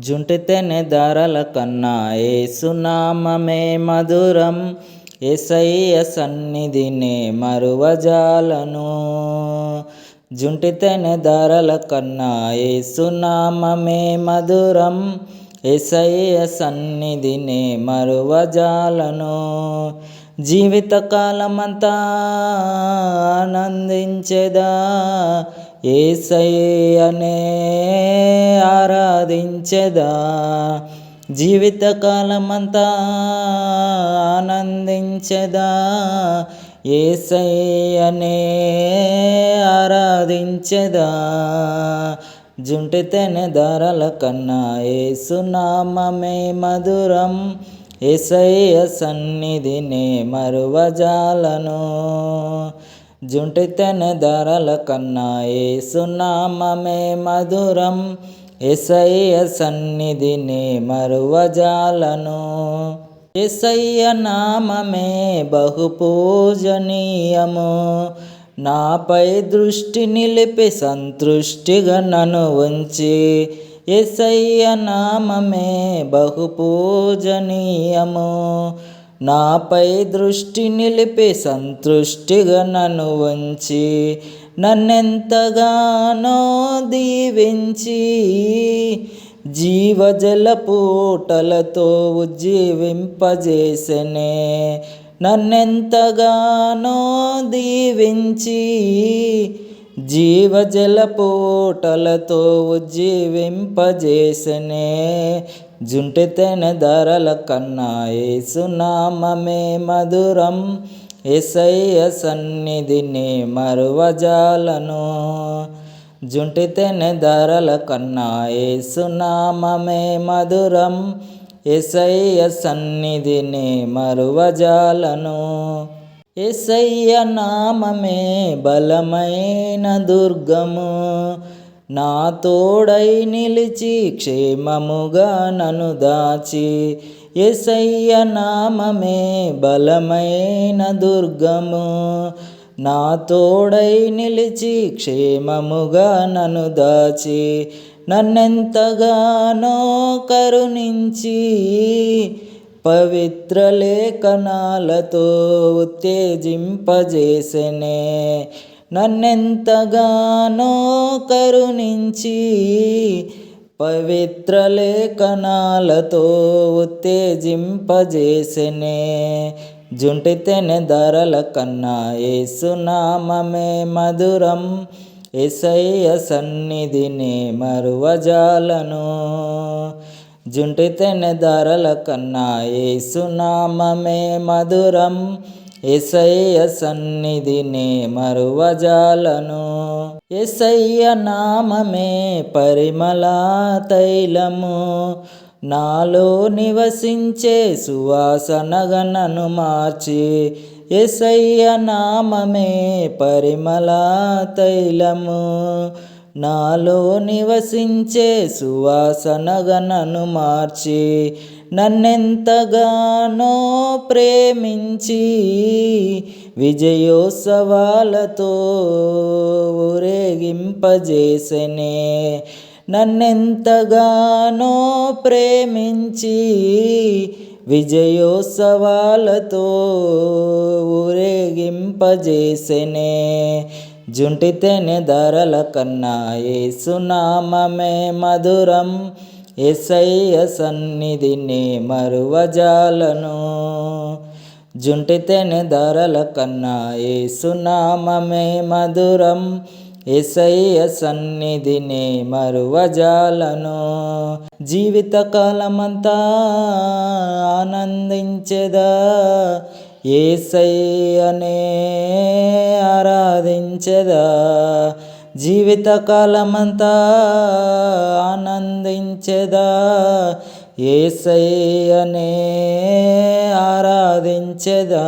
జుంటితేనె ధారల కన్నా ఏసునామమే మధురం. యేసయ్య సన్నిధినే మరువజాలను. జుంటితేనె ధారల కన్నా ఏసునామమే మధురం. యేసయ్య సన్నిధినే మరువజాలను. జీవితకాలమంతా ఆనందించెదా, యేసయ్యనే ఆరాధించెదా. జీవితకాలమంతా ఆనందించెదా, యేసయ్యనే ఆరాధించెదా. జుంటితేనె ధారల కన్నా ఏసునామమే మధురం. యేసయ్య సన్నిధినే మరువజాలను. జుంటితేనె ధారల కన్నా ఏసునామమే మధురం. యేసయ్య సన్నిధినే మరువజాలను. యేసయ్య నామమే బహు పూజనీయము. నాపై దృష్టి నిలిపి సంతృష్టిగా నన్ను ఉంచి. యేసయ్య నామమే బహు పూజనీయము. నాపై దృష్టి నిలిపి సంతృష్టిగా నన్ను ఉంచి. నన్నెంతగానో దీవించి జీవజల పూటలతో ఉజ్జీవింపజేసెనే. నన్నెంతగానో దీవించి జీవజల పూటలతో ఉజ్జీవింపజేసెనే. జుంటితేనె ధారల కన్నా ఏసునామమే మధురం. యేసయ్య సన్నిధినే మరువజాలను. జుంటితేనె ధారల కన్నా ఏసునామమే మధురం. యేసయ్య సన్నిధినే మరువజాలను. యేసయ్య నామమే బలమైన దుర్గము. నా తోడై నిలిచి క్షేమముగా నన్ను దాచి. యేసయ్య నామమే బలమైన దుర్గము. నా తోడై నిలిచి క్షేమముగా నన్ను దాచి. నన్నెంతగానో కరుణించి పవిత్ర లేఖనాలతో ఉత్తేజింపజేసెనే. నన్నెంతగానో కరుణించి పవిత్ర లేఖనాలతో ఉత్తేజింపజేసెనే. జుంటితేనె ధారల కన్నా ఏసునామమే మధురం. యేసయ్య సన్నిధినే మరువజాలను. జుంటితేనె ధారల కన్నా ఏసునామమే మధురం. యేసయ్య సన్నిధినే మరువజాలను. యేసయ్య నామమే పరిమళ తైలము. నాలో నివసించే సువాసనగా నన్ను మార్చి. యేసయ్య నామమే పరిమళ తైలము. నాలో నివసించే సువాసనగా నన్ను మార్చి. నన్నెంతగానో ప్రేమించి విజయోత్సవాలతో ఊరేగింపజేసెనే. నన్నెంతగానో ప్రేమించి విజయోత్సవాలతో ఊరేగింపజేసెనే. జుంటితేనె ధారల కన్నా ఏసునామమే మధురం. యేసయ్య సన్నిధినే మరువజాలను. జుంటితేనె ధారల కన్నా ఏసునామమే మధురం. యేసయ్య సన్నిధినే మరువజాలను. జీవితకాలమంతా ఆనందించెదా, యేసయ్యనే ఆరాధించెదా. జీవితకాలమంతా ఆనందించెదా, యేసయ్యనే ఆరాధించెదా.